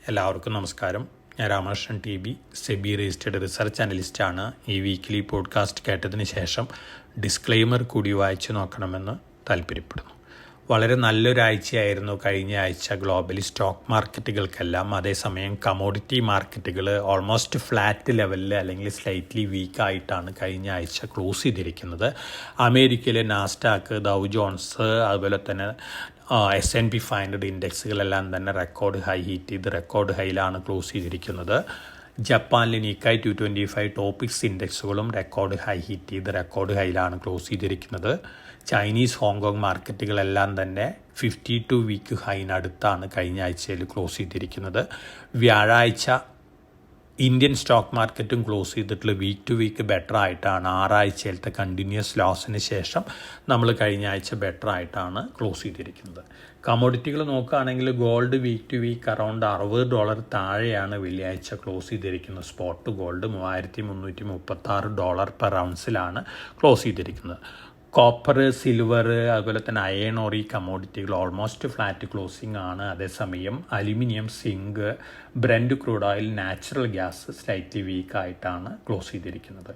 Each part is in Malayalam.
എല്ലാവർക്കും നമസ്കാരം. ഞാൻ Ramakrishnan TB, SEBI registered research അനലിസ്റ്റാണ്. ഈ വീക്കിലി പോഡ്കാസ്റ്റ് കേട്ടതിന് ശേഷം ഡിസ്ക്ലെയിമർ കൂടി വായിച്ചു നോക്കണമെന്ന് താല്പര്യപ്പെടുന്നു. വളരെ നല്ലൊരാഴ്ചയായിരുന്നു കഴിഞ്ഞ ആഴ്ച ഗ്ലോബലി സ്റ്റോക്ക് മാർക്കറ്റുകൾക്കെല്ലാം. അതേസമയം കമോഡിറ്റി മാർക്കറ്റുകൾ ഓൾമോസ്റ്റ് ഫ്ലാറ്റ് ലെവലിൽ അല്ലെങ്കിൽ സ്ലൈറ്റ്ലി വീക്കായിട്ടാണ് കഴിഞ്ഞ ആഴ്ച ക്ലോസ് ചെയ്തിരിക്കുന്നത്. അമേരിക്കയിലെ നാസ്ഡാക്ക്, ഡൗ ജോൺസ്, അതുപോലെ തന്നെ S&P 500 ഇൻഡെക്സുകളെല്ലാം തന്നെ റെക്കോർഡ് ഹൈ ഹിറ്റ് ചെയ്ത് റെക്കോർഡ് ഹൈയിലാണ് ക്ലോസ് ചെയ്തിരിക്കുന്നത്. ജപ്പാനിലെ നിക്കായ് 225 ടോപ്പിക്സ് ഇൻഡെക്സുകളും റെക്കോർഡ് ഹൈ ഹിറ്റ് ചെയ്ത് റെക്കോർഡ് ഹൈയിലാണ് ക്ലോസ് ചെയ്തിരിക്കുന്നത്. ചൈനീസ് ഹോങ്കോങ് മാർക്കറ്റുകളെല്ലാം തന്നെ 52 വീക്ക് ഹൈനടുത്താണ് കഴിഞ്ഞ ആഴ്ചയിൽ ക്ലോസ് ചെയ്തിരിക്കുന്നത്. വ്യാഴാഴ്ച ഇന്ത്യൻ സ്റ്റോക്ക് മാർക്കറ്റും ക്ലോസ് ചെയ്തിട്ടുള്ള വീക്ക് ടു വീക്ക് ബെറ്റർ ആയിട്ടാണ്. 6 ആഴ്ചയിലത്തെ കണ്ടിന്യൂസ് ലോസിന് ശേഷം നമ്മൾ കഴിഞ്ഞ ആഴ്ച ബെറ്റർ ആയിട്ടാണ് ക്ലോസ് ചെയ്തിരിക്കുന്നത്. കമോഡിറ്റികൾ നോക്കുകയാണെങ്കിൽ gold week to week around $60 താഴെയാണ് വെള്ളിയാഴ്ച ക്ലോസ് ചെയ്തിരിക്കുന്നത്. സ്പോട്ട് ഗോൾഡ് $3,336 പെർ ഔൺസിലാണ് ക്ലോസ് ചെയ്തിരിക്കുന്നത്. കോപ്പർ, സിൽവർ, അതുപോലെ തന്നെ അയൺ ഓർ ഈ കമോഡിറ്റികൾ ഓൾമോസ്റ്റ് ഫ്ലാറ്റ് ക്ലോസിംഗ് ആണ്. അതേസമയം aluminium, zinc, brent crude oil, natural gas slightly വീക്കായിട്ടാണ് ക്ലോസ് ചെയ്തിരിക്കുന്നത്.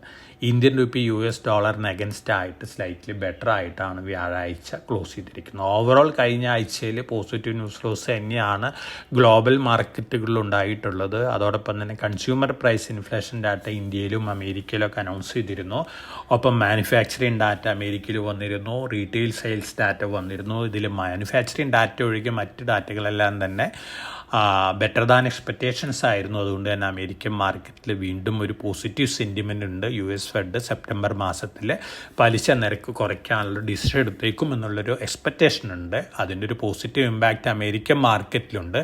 ഇന്ത്യൻ റുപ്പി $USന് അഗൻസ്റ്റ് ആയിട്ട് സ്ലൈറ്റ്ലി ബെറ്റർ ആയിട്ടാണ് വ്യാഴാഴ്ച ക്ലോസ് ചെയ്തിരിക്കുന്നത്. ഓവറോൾ കഴിഞ്ഞ ആഴ്ചയിൽ പോസിറ്റീവ് ന്യൂസ് ഫ്ലോസ് തന്നെയാണ് ഗ്ലോബൽ മാർക്കറ്റുകളിൽ ഉണ്ടായിട്ടുള്ളത്. അതോടൊപ്പം തന്നെ കൺസ്യൂമർ പ്രൈസ് ഇൻഫ്ലേഷൻ ഡാറ്റ ഇന്ത്യയിലും അമേരിക്കയിലൊക്കെ അനൗൺസ് ചെയ്തിരുന്നു. ഒപ്പം മാനുഫാക്ചറിങ് ഡാറ്റ അമേരിക്കയിൽ വന്നിരുന്നു, റീറ്റെയിൽ സെയിൽസ് ഡാറ്റ വന്നിരുന്നു. ഇതിൽ മാനുഫാക്ചറിങ് ഡാറ്റ ഒഴികെ മറ്റ് ഡാറ്റകളെല്ലാം തന്നെ ബെറ്റർ ദാൻ എക്സ്പെക്റ്റേഷൻസ് ആയിരുന്നു. അതുകൊണ്ട് തന്നെ അമേരിക്കൻ മാർക്കറ്റിൽ വീണ്ടും ഒരു പോസിറ്റീവ് സെൻറ്റിമെൻ്റ് ഉണ്ട്. US ഫെഡ് സെപ്റ്റംബർ മാസത്തിൽ പലിശ നിരക്ക് കുറയ്ക്കാനുള്ള ഡിസിഷൻ എടുത്തേക്കും എന്നുള്ളൊരു എക്സ്പെക്റ്റേഷൻ ഉണ്ട്. അതിൻ്റെ ഒരു പോസിറ്റീവ് ഇമ്പാക്റ്റ് അമേരിക്കൻ മാർക്കറ്റിലുണ്ട്.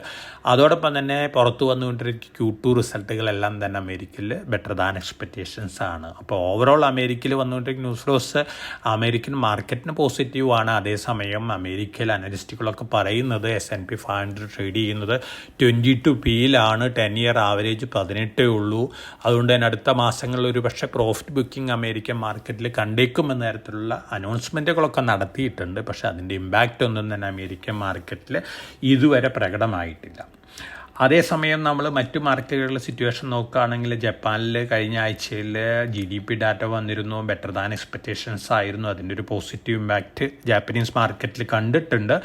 അതോടൊപ്പം തന്നെ പുറത്തു വന്നുകൊണ്ടിരിക്കുന്ന Q2 റിസൾട്ടുകളെല്ലാം തന്നെ അമേരിക്കയിൽ ബെറ്റർ ദാൻ എക്സ്പെക്റ്റേഷൻസ് ആണ്. അപ്പോൾ ഓവറോൾ അമേരിക്കയിൽ വന്നുകൊണ്ടിരിക്കുന്ന ന്യൂസ് ഫ്ലോസ് അമേരിക്കൻ മാർക്കറ്റിന് പോസിറ്റീവാണ്. അതേസമയം അമേരിക്കയിൽ അനലിസ്റ്റുകളൊക്കെ പറയുന്നത് S&P 500 ട്രേഡ് ചെയ്യുന്നത് 22 P/ലാണ്. 10-year ആവറേജ് 18 ഉള്ളൂ. അതുകൊണ്ട് തന്നെ അടുത്ത മാസങ്ങളിൽ ഒരു പക്ഷേ പ്രോഫിറ്റ് ബുക്കിംഗ് അമേരിക്കൻ മാർക്കറ്റിൽ കണ്ടേക്കുമെന്ന തരത്തിലുള്ള അനൗൺസ്മെൻറ്റുകളൊക്കെ നടത്തിയിട്ടുണ്ട്. പക്ഷേ അതിൻ്റെ ഇമ്പാക്റ്റ് ഒന്നും തന്നെ അമേരിക്കൻ മാർക്കറ്റിൽ ഇതുവരെ പ്രകടമായിട്ടില്ല. അതേസമയം നമ്മൾ മറ്റു മാർക്കറ്റുകളിലെ സിറ്റുവേഷൻ നോക്കുകയാണെങ്കിൽ ജപ്പാനിൽ കഴിഞ്ഞ ആഴ്ചയിൽ GDP ഡാറ്റ വന്നിരുന്നു. ബെറ്റർ ദാൻ എക്സ്പെക്റ്റേഷൻസ് ആയിരുന്നു. അതിൻ്റെ ഒരു പോസിറ്റീവ് ഇമ്പാക്റ്റ് ജാപ്പനീസ് മാർക്കറ്റിൽ കണ്ടിട്ടുണ്ട്.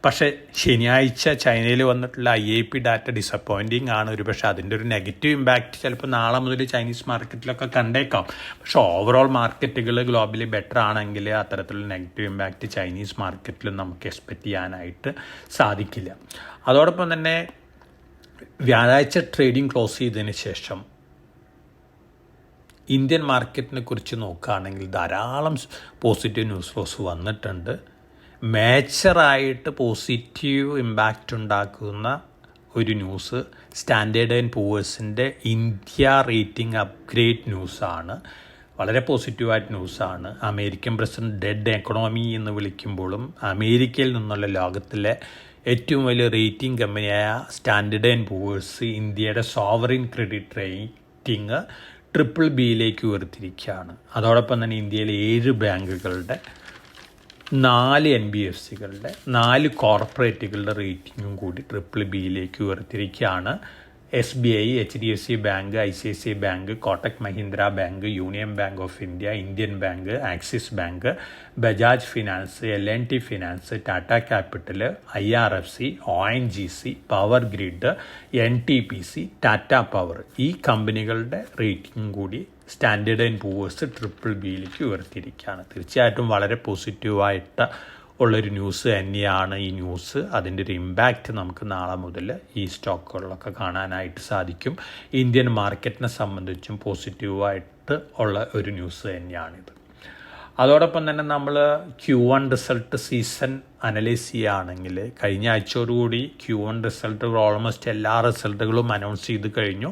പക്ഷേ ശനിയാഴ്ച ചൈനയിൽ വന്നിട്ടുള്ള IIP ഡാറ്റ ഡിസപ്പോയിൻറ്റിംഗ് ആണ്. ഒരു പക്ഷേ അതിൻ്റെ ഒരു നെഗറ്റീവ് ഇമ്പാക്റ്റ് ചിലപ്പോൾ നാളെ മുതൽ ചൈനീസ് മാർക്കറ്റിലൊക്കെ കണ്ടേക്കാം. പക്ഷേ ഓവറോൾ മാർക്കറ്റുകൾ ഗ്ലോബലി ബെറ്റർ ആണെങ്കിൽ അത്തരത്തിലുള്ള നെഗറ്റീവ് ഇമ്പാക്റ്റ് ചൈനീസ് മാർക്കറ്റിലും നമുക്ക് എക്സ്പെക്റ്റ് ചെയ്യാനായിട്ട് സാധിക്കില്ല. അതോടൊപ്പം തന്നെ വ്യാഴാഴ്ച ട്രേഡിംഗ് ക്ലോസ് ചെയ്തതിന് ശേഷം ഇന്ത്യൻ മാർക്കറ്റിനെ കുറിച്ച് നോക്കുകയാണെങ്കിൽ ധാരാളം പോസിറ്റീവ് ന്യൂസ് ഫ്ലോസ് വന്നിട്ടുണ്ട്. മേജറായിട്ട് പോസിറ്റീവ് ഇമ്പാക്റ്റ് ഉണ്ടാക്കുന്ന ഒരു ന്യൂസ് സ്റ്റാൻഡേർഡ് ആൻഡ് പൂവേഴ്സിൻ്റെ ഇന്ത്യ റേറ്റിംഗ് അപ്ഗ്രേഡ് ന്യൂസാണ്. വളരെ പോസിറ്റീവായിട്ട് ന്യൂസാണ്. അമേരിക്കൻ പ്രസിഡന്റ് ഡെഡ് എക്കണോമി എന്ന് വിളിക്കുമ്പോഴും അമേരിക്കയിൽ നിന്നുള്ള ലോകത്തിലെ ഏറ്റവും വലിയ റേറ്റിംഗ് കമ്പനിയായ സ്റ്റാൻഡേർഡ് ആൻഡ് പൂവേഴ്സ് ഇന്ത്യയുടെ സോവറിൻ ക്രെഡിറ്റ് റേറ്റിംഗ് BBB ഉയർത്തിയിരിക്കുകയാണ്. അതോടൊപ്പം തന്നെ ഇന്ത്യയിലെ 7 ബാങ്കുകളുടെ, 4 NBFCകളുടെ, 4 കോർപ്പറേറ്റുകളുടെ റേറ്റിംഗും കൂടി BBB ഉയർത്തിയിരിക്കുകയാണ്. SBI, HDFC bank, ICICI bank, Kotak Mahindra bank, union bank of India, Indian bank, axis bank, Bajaj finance, L&T finance, Tata capital, IRFC, ONGC, power grid, NTPC, Tata power, ഈ കമ്പനികളുടെ റേറ്റിംഗ് കൂടി സ്റ്റാൻഡേർഡ് ആൻഡ് പൂവേഴ്സ് BBB ഉയർത്തിയിരിക്കുകയാണ്. തീർച്ചയായിട്ടും വളരെ പോസിറ്റീവായിട്ട് ഉള്ളൊരു ന്യൂസ് തന്നെയാണ് ഈ ന്യൂസ്. അതിൻ്റെ ഒരു ഇമ്പാക്റ്റ് നമുക്ക് നാളെ മുതൽ ഈ സ്റ്റോക്കുകളിലൊക്കെ കാണാനായിട്ട് സാധിക്കും. ഇന്ത്യൻ മാർക്കറ്റിനെ സംബന്ധിച്ചും പോസിറ്റീവായിട്ട് ഉള്ള ഒരു ന്യൂസ് തന്നെയാണിത്. അതോടൊപ്പം തന്നെ നമ്മൾ Q1 റിസൾട്ട് സീസൺ അനലൈസ് ചെയ്യുകയാണെങ്കിൽ കഴിഞ്ഞ ആഴ്ചയോടുകൂടി Q1 റിസൾട്ട് ഓൾമോസ്റ്റ് എല്ലാ റിസൾട്ടുകളും അനൗൺസ് ചെയ്ത് കഴിഞ്ഞു.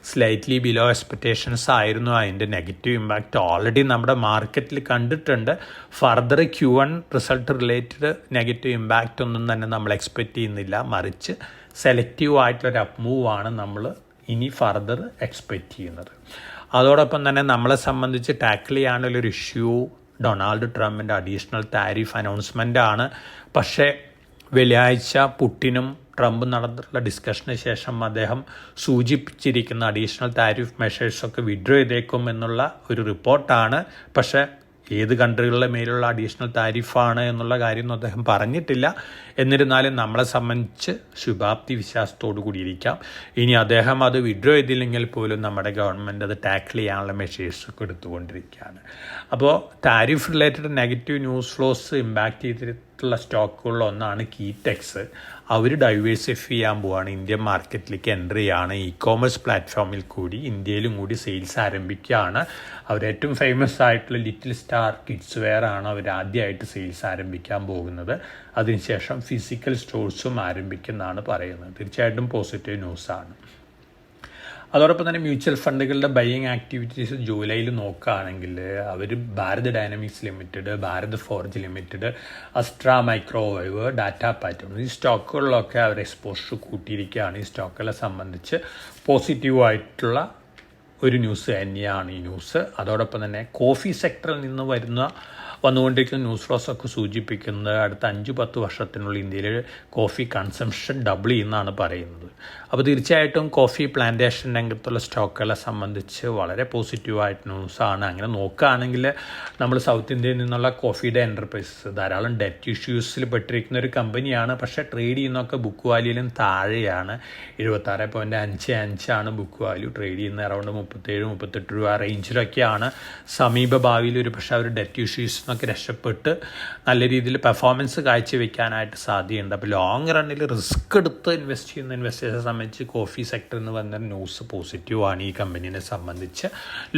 സ്ലൈറ്റ്ലി ബിലോ എക്സ്പെക്റ്റേഷൻസ് ആയിരുന്നു. അതിൻ്റെ നെഗറ്റീവ് ഇമ്പാക്റ്റ് ഓൾറെഡി നമ്മുടെ മാർക്കറ്റിൽ കണ്ടിട്ടുണ്ട്. Further Q1 result related negative impact ഒന്നും തന്നെ നമ്മൾ എക്സ്പെക്റ്റ് ചെയ്യുന്നില്ല. മറിച്ച് സെലക്റ്റീവ് ആയിട്ടുള്ളൊരു അപ്പ് മൂവാണ് നമ്മൾ ഇനി ഫർദർ എക്സ്പെക്റ്റ് ചെയ്യുന്നത്. അതോടൊപ്പം തന്നെ നമ്മളെ സംബന്ധിച്ച് ടാക്കിൾ ചെയ്യാനുള്ളൊരു ഇഷ്യൂ ഡൊണാൾഡ് ട്രംപിൻ്റെ അഡീഷണൽ താരിഫ് അനൗൺസ്മെൻ്റ് ആണ്. പക്ഷേ വെള്ളിയാഴ്ച പുടിനും ട്രംപും നടന്നിട്ടുള്ള ഡിസ്കഷന് ശേഷം അദ്ദേഹം സൂചിപ്പിച്ചിരിക്കുന്ന അഡീഷണൽ താരിഫ് മെഷേഴ്സൊക്കെ വിഡ്രോ ചെയ്തേക്കും എന്നുള്ള ഒരു റിപ്പോർട്ടാണ്. പക്ഷേ ഏത് കൺട്രികളുടെ മേലുള്ള അഡീഷണൽ താരിഫാണ് എന്നുള്ള കാര്യമൊന്നും അദ്ദേഹം പറഞ്ഞിട്ടില്ല. എന്നിരുന്നാലും നമ്മളെ സംബന്ധിച്ച് ശുഭാപ്തി വിശ്വാസത്തോടു കൂടിയിരിക്കാം. ഇനി അദ്ദേഹം അത് വിഡ്രോ ചെയ്തില്ലെങ്കിൽ പോലും നമ്മുടെ ഗവൺമെൻറ് അത് ടാക്കിൾ ചെയ്യാനുള്ള മെഷേഴ്സൊക്കെ എടുത്തുകൊണ്ടിരിക്കുകയാണ്. അപ്പോൾ tariff related negative news flows impact ചെയ്തിട്ടുള്ള സ്റ്റോക്കുകളിൽ ഒന്നാണ് കീടെക്സ്. അവർ ഡൈവേഴ്സിഫൈ ചെയ്യാൻ പോവാണ്, ഇന്ത്യൻ മാർക്കറ്റിലേക്ക് എൻട്രി ചെയ്യാണ്. ഇ കോമേഴ്സ് പ്ലാറ്റ്ഫോമിൽ കൂടി ഇന്ത്യയിലും കൂടി സെയിൽസ് ആരംഭിക്കുകയാണ്. അവരേറ്റവും ഫേമസ് ആയിട്ടുള്ള ലിറ്റിൽ സ്റ്റാർ കിഡ്സ് വെയർ ആണ് അവർ ആദ്യമായിട്ട് സെയിൽസ് ആരംഭിക്കാൻ പോകുന്നത്. അതിനുശേഷം ഫിസിക്കൽ സ്റ്റോഴ്സും ആരംഭിക്കുന്നതാണ് പറയുന്നത്. തീർച്ചയായിട്ടും പോസിറ്റീവ് ന്യൂസാണ്. അതോടൊപ്പം തന്നെ മ്യൂച്വൽ ഫണ്ടുകളുടെ ബൈയിങ് ആക്ടിവിറ്റീസ് ജൂലൈയിൽ നോക്കുകയാണെങ്കിൽ അവർ Bharat Dynamics Limited, Bharat Forge Limited, Astra Microwave, Data Pattern, ഈ സ്റ്റോക്കുകളിലൊക്കെ അവർ എക്സ്പോഷർ കൂട്ടിയിരിക്കുകയാണ്. ഈ സ്റ്റോക്കുകളെ സംബന്ധിച്ച് പോസിറ്റീവായിട്ടുള്ള ഒരു ന്യൂസ് തന്നെയാണ് ഈ ന്യൂസ്. അതോടൊപ്പം തന്നെ കോഫി സെക്ടറിൽ നിന്ന് വന്നുകൊണ്ടിരിക്കുന്ന ന്യൂസ് ഫ്ലോസൊക്കെ സൂചിപ്പിക്കുന്നത് അടുത്ത 5-10 വർഷത്തിനുള്ളിൽ ഇന്ത്യയിൽ കോഫി കൺസംഷൻ ഡബിൾ ചെയ്യുന്നതാണ് പറയുന്നത്. അപ്പോൾ തീർച്ചയായിട്ടും കോഫി പ്ലാന്റേഷൻ രംഗത്തുള്ള സ്റ്റോക്കുകളെ സംബന്ധിച്ച് വളരെ പോസിറ്റീവായിട്ട് ന്യൂസാണ്. അങ്ങനെ നോക്കുകയാണെങ്കിൽ നമ്മൾ സൗത്ത് ഇന്ത്യയിൽ നിന്നുള്ള കോഫിയുടെ എൻ്റർപ്രൈസസ് ധാരാളം ഡെറ്റ് ഇഷ്യൂസിൽ പെട്ടിരിക്കുന്ന ഒരു കമ്പനിയാണ്. പക്ഷേ ട്രേഡ് ചെയ്യുന്നതൊക്കെ ബുക്ക് വാല്യൂയിലും താഴെയാണ്. 76.55 ബുക്ക് വാല്യൂ. ട്രേഡ് ചെയ്യുന്ന അറൗണ്ട് 37-38 രൂപ റേഞ്ചിലൊക്കെയാണ്. സമീപ ഭാവിയിൽ ഒരു പക്ഷേ അവർ ഡെറ്റ് ഇഷ്യൂസ് ഒക്കെ രക്ഷപ്പെട്ട് നല്ല രീതിയിൽ പെർഫോമൻസ് കാഴ്ചവെക്കാനായിട്ട് സാധ്യതയുണ്ട്. അപ്പോൾ ലോങ് റണ്ണിൽ റിസ്ക് എടുത്ത് ഇൻവെസ്റ്റ് ചെയ്യുന്ന ഇൻവെസ്റ്റേഴ്സിനെ സംബന്ധിച്ച് കോഫി സെക്ടറിൽ നിന്ന് വന്ന ന്യൂസ് പോസിറ്റീവാണ്. ഈ കമ്പനീനെ സംബന്ധിച്ച്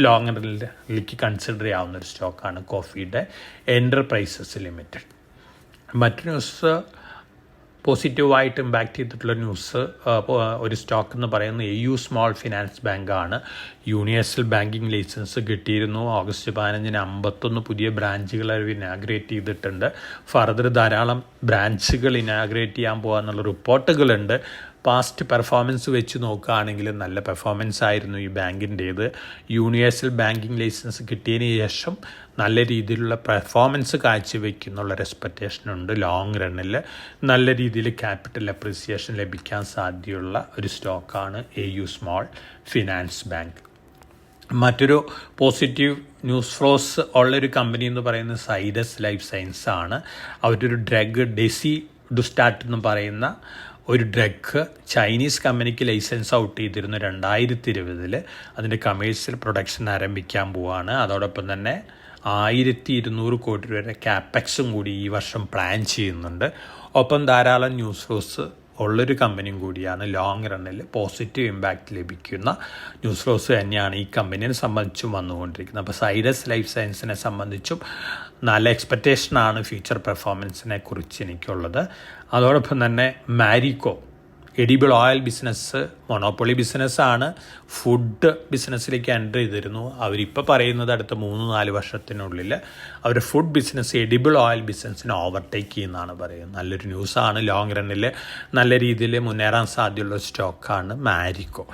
ലോങ് റണ്ണിലേക്ക് കൺസിഡർ ചെയ്യാവുന്ന ഒരു സ്റ്റോക്കാണ് കോഫിയുടെ എൻ്റർപ്രൈസസ് ലിമിറ്റഡ്. മറ്റു ന്യൂസ് പോസിറ്റീവായിട്ട് ഇമ്പാക്റ്റ് ചെയ്തിട്ടുള്ള ന്യൂസ് ഒരു സ്റ്റോക്ക് എന്ന് പറയുന്നത് AU സ്മോൾ ഫിനാൻസ് ബാങ്കാണ്. യൂണിവേഴ്സൽ ബാങ്കിങ് ലൈസൻസ് കിട്ടിയിരുന്നു. ഓഗസ്റ്റ് 15 51 പുതിയ ബ്രാഞ്ചുകൾ അവർ ഇനാഗ്രേറ്റ് ചെയ്തിട്ടുണ്ട്. ഫർദർ ധാരാളം ബ്രാഞ്ചുകൾ ഇനാഗ്രേറ്റ് ചെയ്യാൻ പോകാമെന്നുള്ള റിപ്പോർട്ടുകളുണ്ട്. പാസ്റ്റ് പെർഫോമൻസ് വെച്ച് നോക്കുകയാണെങ്കിൽ നല്ല പെർഫോമൻസ് ആയിരുന്നു ഈ ബാങ്കിൻ്റേത്. യൂണിവേഴ്സൽ ബാങ്കിങ് ലൈസൻസ് കിട്ടിയതിന് ശേഷം നല്ല രീതിയിലുള്ള പെർഫോമൻസ് കാഴ്ചവെക്കുന്നുള്ളൊരു എക്സ്പെക്റ്റേഷനുണ്ട്. ലോങ് റണ്ണിൽ നല്ല രീതിയിൽ ക്യാപിറ്റൽ അപ്രീസിയേഷൻ ലഭിക്കാൻ സാധ്യതയുള്ള ഒരു സ്റ്റോക്കാണ് AU സ്മോൾ ഫിനാൻസ് ബാങ്ക്. മറ്റൊരു പോസിറ്റീവ് ന്യൂസ് ഫ്ലോസ് ഉള്ളൊരു കമ്പനി എന്ന് പറയുന്നത് സൈഡസ് ലൈഫ് സയൻസ് ആണ്. അവരൊരു ഡ്രഗ് ഡെസിഡുസ്റ്റാറ്റ് എന്ന് പറയുന്ന ഒരു ഡ്രഗ് ചൈനീസ് കമ്പനിക്ക് ലൈസൻസ് ഔട്ട് ചെയ്തിരുന്നു 2020. അതിൻ്റെ കമേഴ്ഷ്യൽ പ്രൊഡക്ഷൻ ആരംഭിക്കാൻ പോവുകയാണ്. അതോടൊപ്പം തന്നെ 1200 കോടി രൂപയുടെ ക്യാപെക്സും കൂടി ഈ വർഷം പ്ലാൻ ചെയ്യുന്നുണ്ട്. ഒപ്പം ധാരാളം ന്യൂസ് ഫ്ലോസ് ഉള്ളൊരു കമ്പനിയും കൂടിയാണ്. ലോങ് റണ്ണിൽ പോസിറ്റീവ് ഇമ്പാക്റ്റ് ലഭിക്കുന്ന ന്യൂസ് ഫ്ലോസ് തന്നെയാണ് ഈ കമ്പനിയെ സംബന്ധിച്ചും വന്നുകൊണ്ടിരിക്കുന്നത്. അപ്പോൾ സൈഡസ് ലൈഫ് സയൻസിനെ സംബന്ധിച്ചും നല്ല എക്സ്പെക്റ്റേഷനാണ് ഫ്യൂച്ചർ പെർഫോമൻസിനെ കുറിച്ച് എനിക്കുള്ളത്. അതോടൊപ്പം തന്നെ Marico edible oil business monopoly ബിസിനസ്സാണ്. ഫുഡ് ബിസിനസ്സിലേക്ക് എൻ്റർ ചെയ്തിരുന്നു. അവരിപ്പോൾ പറയുന്നത് അടുത്ത 3-4 വർഷത്തിനുള്ളിൽ അവർ ഫുഡ് ബിസിനസ് എഡിബിൾ ഓയിൽ ബിസിനസ്സിനെ ഓവർടേക്ക് ചെയ്യുന്നതാണ് പറയുന്നത്. നല്ലൊരു ന്യൂസാണ്. ലോങ് റണ്ണിൽ നല്ല രീതിയിൽ മുന്നേറാൻ സാധ്യതയുള്ള സ്റ്റോക്കാണ് മാരിക്കോ.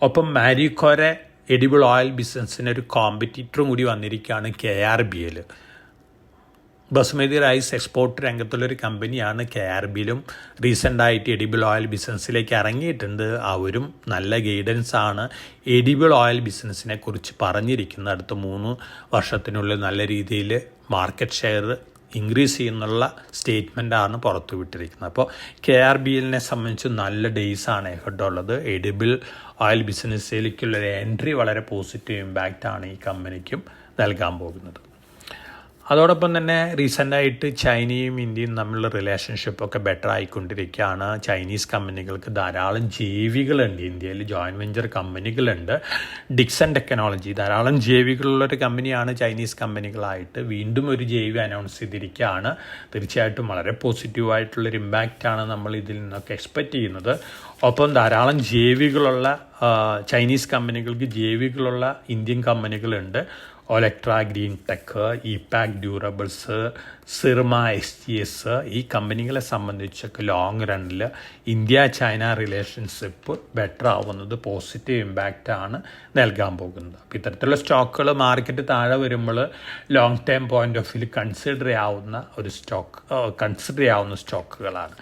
ഒപ്പം മാരിക്കോരെ എഡിബിൾ ഓയിൽ ബിസിനസ്സിന് ഒരു കോമ്പറ്റീറ്ററും കൂടി വന്നിരിക്കുകയാണ് KRBL. ബസുമതി റൈസ് എക്സ്പോർട്ട് രംഗത്തുള്ളൊരു കമ്പനിയാണ്. KRBലും റീസെൻ്റായിട്ട് എഡിബിൾ ഓയിൽ ബിസിനസ്സിലേക്ക് ഇറങ്ങിയിട്ടുണ്ട്. അവരും നല്ല ഗൈഡൻസ് ആണ് എഡിബിൾ ഓയിൽ ബിസിനസ്സിനെ കുറിച്ച് പറഞ്ഞിരിക്കുന്നത്. അടുത്ത 3 വർഷത്തിനുള്ളിൽ നല്ല രീതിയിൽ മാർക്കറ്റ് ഷെയർ ഇൻക്രീസ് ചെയ്യുന്നുള്ള സ്റ്റേറ്റ്മെൻറ്റാണ് പുറത്തു വിട്ടിരിക്കുന്നത്. അപ്പോൾ KRBLനെ സംബന്ധിച്ച് നല്ല ഡേയ്സാണ് ഹെഡുള്ളത്. എഡിബിൾ ഓയിൽ ബിസിനസ്സിലേക്കുള്ളൊരു എൻട്രി വളരെ പോസിറ്റീവ് ഇമ്പാക്റ്റാണ് ഈ കമ്പനിക്കും നൽകാൻ പോകുന്നത്. അതോടൊപ്പം തന്നെ റീസെൻ്റായിട്ട് ചൈനയും ഇന്ത്യയും തമ്മിലുള്ള റിലേഷൻഷിപ്പൊക്കെ ബെറ്റർ ആയിക്കൊണ്ടിരിക്കുകയാണ്. ചൈനീസ് കമ്പനികൾക്ക് ധാരാളം ജേവികളുണ്ട്. ഇന്ത്യയിൽ ജോയിൻറ്റ് വെഞ്ചർ കമ്പനികളുണ്ട്. ഡിക്സൺ ടെക്നോളജി ധാരാളം ജേവികളുള്ളൊരു കമ്പനിയാണ്. ചൈനീസ് കമ്പനികളായിട്ട് വീണ്ടും ഒരു ജേവി അനൗൺസ് ചെയ്തിരിക്കുകയാണ്. തീർച്ചയായിട്ടും വളരെ പോസിറ്റീവായിട്ടുള്ളൊരു ഇമ്പാക്റ്റാണ് നമ്മൾ ഇതിൽ നിന്നൊക്കെ എക്സ്പെക്റ്റ് ചെയ്യുന്നത്. ഒപ്പം ധാരാളം ജേവികളുള്ള ചൈനീസ് കമ്പനികൾക്ക് ജേവികളുള്ള ഇന്ത്യൻ കമ്പനികളുണ്ട്. Olectra Green Tech, Epack Durables, Syrma SGS ഈ കമ്പനികളെ സംബന്ധിച്ചൊക്കെ ലോങ് റണ്ണിൽ ഇന്ത്യ ചൈന റിലേഷൻഷിപ്പ് ബെറ്റർ ആവുന്നത് പോസിറ്റീവ് ഇമ്പാക്റ്റാണ് നൽകാൻ പോകുന്നത്. അപ്പോൾ ഇത്തരത്തിലുള്ള സ്റ്റോക്കുകൾ മാർക്കറ്റ് താഴെ വരുമ്പോൾ long term point of view consider ചെയ്യാവുന്ന സ്റ്റോക്കുകളാണ്.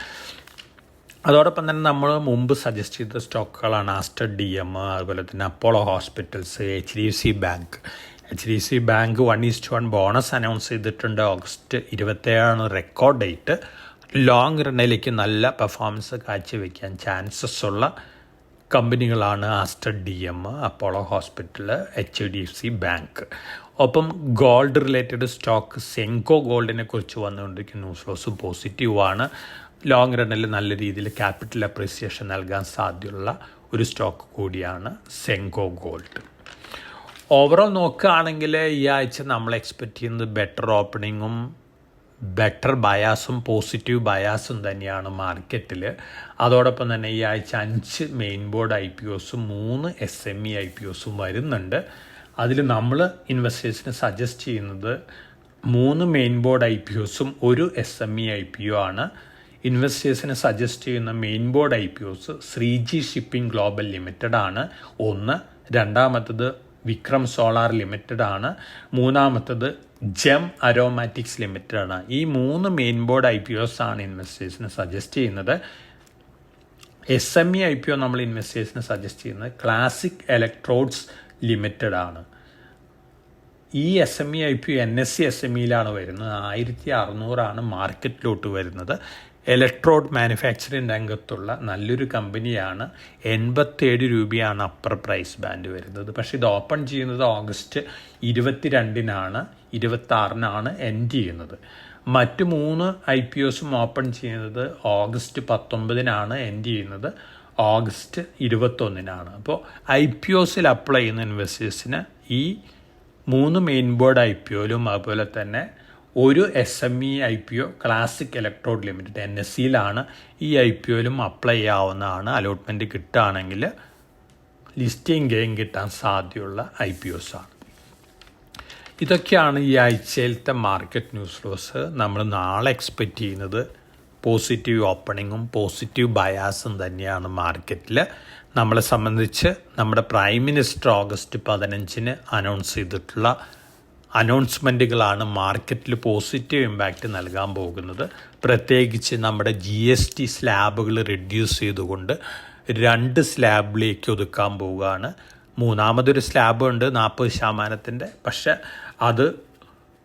അതോടൊപ്പം തന്നെ നമ്മൾ മുമ്പ് സജസ്റ്റ് ചെയ്ത സ്റ്റോക്കുകളാണ് ആസ്റ്റർ DM, അതുപോലെ തന്നെ Apollo Hospitals, HDFC bank. HDFC bank 1:1 bonus announce ചെയ്തിട്ടുണ്ട്. August 27 record date. ലോങ് റണ്ണിലേക്ക് നല്ല പെർഫോമൻസ് കാഴ്ചവെക്കാൻ ചാൻസസ് ഉള്ള കമ്പനികളാണ് Aster DM, Apollo hospital, HDFC bank. ഒപ്പം ഗോൾഡ് റിലേറ്റഡ് സ്റ്റോക്ക് സെങ്കോ ഗോൾഡിനെ കുറിച്ച് വന്നുകൊണ്ടിരിക്കുന്ന ന്യൂസ് ഫ്ലോസും പോസിറ്റീവാണ്. ലോങ് റണ്ണിൽ നല്ല രീതിയിൽ ക്യാപിറ്റൽ അപ്രീസിയേഷൻ നൽകാൻ സാധ്യതയുള്ള ഒരു സ്റ്റോക്ക് കൂടിയാണ് സെങ്കോ ഗോൾഡ്. ഓവറോൾ നോക്കുകയാണെങ്കിൽ ഈ ആഴ്ച നമ്മൾ എക്സ്പെക്റ്റ് ചെയ്യുന്നത് ബെറ്റർ ഓപ്പണിങ്ങും ബെറ്റർ ബയാസും പോസിറ്റീവ് ബയാസും തന്നെയാണ് മാർക്കറ്റിൽ. അതോടൊപ്പം തന്നെ ഈ ആഴ്ച 5 മെയിൻ ബോർഡ് IPOസും 3 SME IPOസും വരുന്നുണ്ട്. അതിൽ നമ്മൾ ഇൻവെസ്റ്റേഴ്സിന് സജസ്റ്റ് ചെയ്യുന്നത് 3 മെയിൻ ബോർഡ് IPOസും 1 SME IPO ആണ്. ഇൻവെസ്റ്റേഴ്സിന് സജസ്റ്റ് ചെയ്യുന്ന main board IPOs Sreeji shipping global limited ആണ് ഒന്ന്, രണ്ടാമത്തത് വിക്രം സോളാർ ലിമിറ്റഡ് ആണ്, മൂന്നാമത്തത് ജെം അരോമാറ്റിക്സ് ലിമിറ്റഡ് ആണ്. ഈ 3 മെയിൻ ബോർഡ് IPOs ആണ് ഇൻവെസ്റ്റേഴ്സിന് സജസ്റ്റ് ചെയ്യുന്നത്. SME IPO നമ്മൾ ഇൻവെസ്റ്റേഴ്സിന് സജസ്റ്റ് ചെയ്യുന്നത് ക്ലാസിക് ഇലക്ട്രോഡ്സ് ലിമിറ്റഡ് ആണ്. ഈ SME IPO NSE SMEയിലാണ് വരുന്നത്. 1600 മാർക്കറ്റിലോട്ട് വരുന്നത്. ഇലക്ട്രോഡ് മാനുഫാക്ചറിങ് രംഗത്തുള്ള നല്ലൊരു കമ്പനിയാണ്. 87 രൂപയാണ് അപ്പർ പ്രൈസ് ബാൻഡ് വരുന്നത്. പക്ഷേ ഇത് ഓപ്പൺ ചെയ്യുന്നത് ഓഗസ്റ്റ് 22-നാണ്, 26-നാണ് എൻഡ് ചെയ്യുന്നത്. മറ്റ് 3 IPOസും ഓപ്പൺ ചെയ്യുന്നത് ഓഗസ്റ്റ് 19-നാണ്, എൻഡ് ചെയ്യുന്നത് ഓഗസ്റ്റ് 21-നാണ്. അപ്പോൾ IPOസിൽ അപ്ലൈ ചെയ്യുന്ന ഇൻവെസ്റ്റേഴ്സിന് ഈ 3 മെയിൻ ബോർഡ് IPOയിലും അതുപോലെ തന്നെ 1 SME IPO classic electrode limited NSEയിലാണ്. ഈ IPOയിലും അപ്ലൈ ചെയ്യാവുന്നതാണ്. അലോട്ട്മെൻറ്റ് കിട്ടുകയാണെങ്കിൽ ലിസ്റ്റിംഗ് ഗെയിൻ കിട്ടാൻ സാധ്യതയുള്ള IPOs ആണ്. ഇതൊക്കെയാണ് ഈ ആഴ്ചയിലത്തെ മാർക്കറ്റ് ന്യൂസ് ഫ്ലോസ്. നമ്മൾ നാളെ എക്സ്പെക്റ്റ് ചെയ്യുന്നത് പോസിറ്റീവ് ഓപ്പണിങ്ങും പോസിറ്റീവ് ബയാസും തന്നെയാണ് മാർക്കറ്റിൽ. നമ്മളെ സംബന്ധിച്ച് നമ്മുടെ പ്രൈം മിനിസ്റ്റർ ഓഗസ്റ്റ് 15-ന് അനൗൺസ് ചെയ്തിട്ടുള്ള അനൗൺസ്മെൻറ്റുകളാണ് മാർക്കറ്റിൽ പോസിറ്റീവ് ഇമ്പാക്റ്റ് നൽകാൻ പോകുന്നത്. പ്രത്യേകിച്ച് നമ്മുടെ GST സ്ലാബുകൾ റിഡ്യൂസ് ചെയ്തുകൊണ്ട് 2 സ്ലാബിലേക്ക് ഒതുക്കാൻ പോവുകയാണ്. മൂന്നാമതൊരു സ്ലാബ് ഉണ്ട് 40%. പക്ഷെ അത്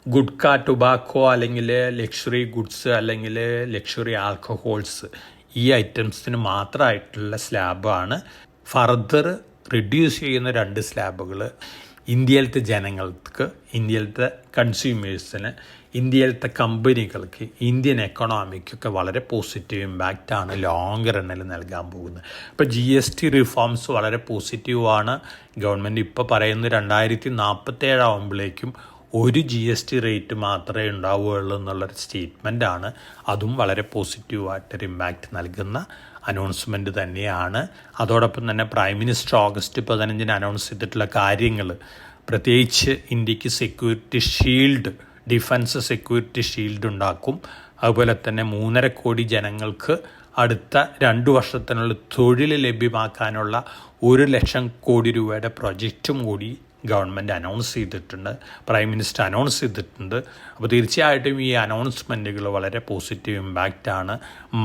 ഗുഡ്ക, ടുബാക്കോ അല്ലെങ്കിൽ ലക്ഷറി ഗുഡ്സ് അല്ലെങ്കിൽ ലക്ഷറി ആൽക്കഹോൾസ് ഈ ഐറ്റംസിന് മാത്രമായിട്ടുള്ള സ്ലാബാണ്. ഫർദർ റിഡ്യൂസ് ചെയ്യുന്ന 2 സ്ലാബുകൾ ഇന്ത്യയിലത്തെ ജനങ്ങൾക്ക്, ഇന്ത്യയിലത്തെ കൺസ്യൂമേഴ്സിന്, ഇന്ത്യയിലത്തെ കമ്പനികൾക്ക്, ഇന്ത്യൻ എക്കണോമിക്കൊക്കെ വളരെ പോസിറ്റീവ് ഇമ്പാക്റ്റാണ് ലോങ് റണ്ണിൽ നൽകാൻ പോകുന്നത്. ഇപ്പോൾ GST റിഫോംസ് വളരെ പോസിറ്റീവാണ്. ഗവൺമെൻറ് ഇപ്പോൾ പറയുന്നത് 2047 ആകുമ്പോഴേക്കും 1 GST റേറ്റ് മാത്രമേ ഉണ്ടാവുകയുള്ളൂ എന്നുള്ളൊരു സ്റ്റേറ്റ്മെൻറ്റാണ്. അതും വളരെ പോസിറ്റീവായിട്ടൊരു ഇമ്പാക്റ്റ് നൽകുന്ന അനൗൺസ്മെൻറ്റ് തന്നെയാണ്. അതോടൊപ്പം തന്നെ പ്രൈം മിനിസ്റ്റർ ഓഗസ്റ്റ് 15-ന് അനൗൺസ് ചെയ്തിട്ടുള്ള കാര്യങ്ങൾ, പ്രത്യേകിച്ച് ഇന്ത്യക്ക് security shield, defence security shield ഉണ്ടാക്കും. അതുപോലെ തന്നെ 3.5 കോടി ജനങ്ങൾക്ക് അടുത്ത 2 വർഷത്തിനുള്ള തൊഴിൽ ലഭ്യമാക്കാനുള്ള 1 ലക്ഷം കോടി രൂപയുടെ പ്രൊജക്റ്റും കൂടി ഗവൺമെൻറ് അനൗൺസ് ചെയ്തിട്ടുണ്ട്, പ്രൈം മിനിസ്റ്റർ അനൗൺസ് ചെയ്തിട്ടുണ്ട്. അപ്പോൾ തീർച്ചയായിട്ടും ഈ അനൗൺസ്മെൻറ്റുകൾ വളരെ പോസിറ്റീവ് ഇമ്പാക്റ്റാണ്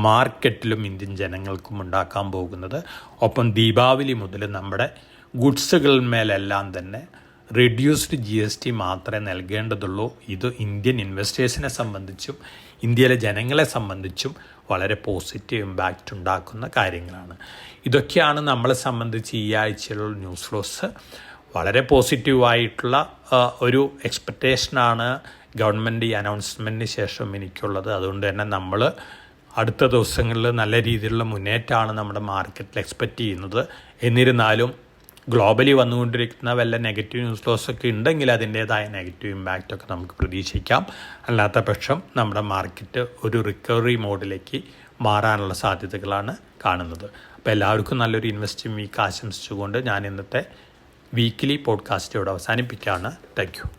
മാർക്കറ്റിലും ഇന്ത്യൻ ജനങ്ങൾക്കും ഉണ്ടാക്കാൻ പോകുന്നത്. ഒപ്പം ദീപാവലി മുതൽ നമ്മുടെ ഗുഡ്സുകളിന്മേലെല്ലാം തന്നെ റെഡ്യൂസ്ഡ് GST മാത്രമേ നൽകേണ്ടതുള്ളൂ. ഇത് ഇന്ത്യൻ ഇൻവെസ്റ്റേഴ്സിനെ സംബന്ധിച്ചും ഇന്ത്യയിലെ ജനങ്ങളെ സംബന്ധിച്ചും വളരെ പോസിറ്റീവ് ഇമ്പാക്റ്റ് ഉണ്ടാക്കുന്ന കാര്യങ്ങളാണ്. ഇതൊക്കെയാണ് നമ്മളെ സംബന്ധിച്ച് ഈ ആഴ്ചയിലുള്ള ന്യൂസ് ഫ്ലോസ്. വളരെ പോസിറ്റീവായിട്ടുള്ള ഒരു എക്സ്പെക്റ്റേഷനാണ് ഗവൺമെൻറ് ഈ അനൗൺസ്മെൻറ്റിന് ശേഷം എനിക്കുള്ളത്. അതുകൊണ്ട് തന്നെ നമ്മൾ അടുത്ത ദിവസങ്ങളിൽ നല്ല രീതിയിലുള്ള മുന്നേറ്റമാണ് നമ്മുടെ മാർക്കറ്റിൽ എക്സ്പെക്റ്റ് ചെയ്യുന്നത്. എന്നിരുന്നാലും ഗ്ലോബലി വന്നുകൊണ്ടിരിക്കുന്ന വല്ല നെഗറ്റീവ് ന്യൂസ് ഫ്ലോസൊക്കെ ഉണ്ടെങ്കിൽ അതിൻ്റേതായ നെഗറ്റീവ് ഇമ്പാക്റ്റൊക്കെ നമുക്ക് പ്രതീക്ഷിക്കാം. അല്ലാത്ത പക്ഷം നമ്മുടെ മാർക്കറ്റ് ഒരു റിക്കവറി മോഡിലേക്ക് മാറാനുള്ള സാധ്യതകളാണ് കാണുന്നത്. അപ്പോൾ എല്ലാവർക്കും നല്ലൊരു ഇൻവെസ്റ്റിംഗ് വീക്ക് ആശംസിച്ചുകൊണ്ട് ഞാൻ ഇന്നത്തെ വീക്കിലി പോഡ്കാസ്റ്റ് ഇവിടെ അവസാനിപ്പിക്കുകയാണ്. Thank you.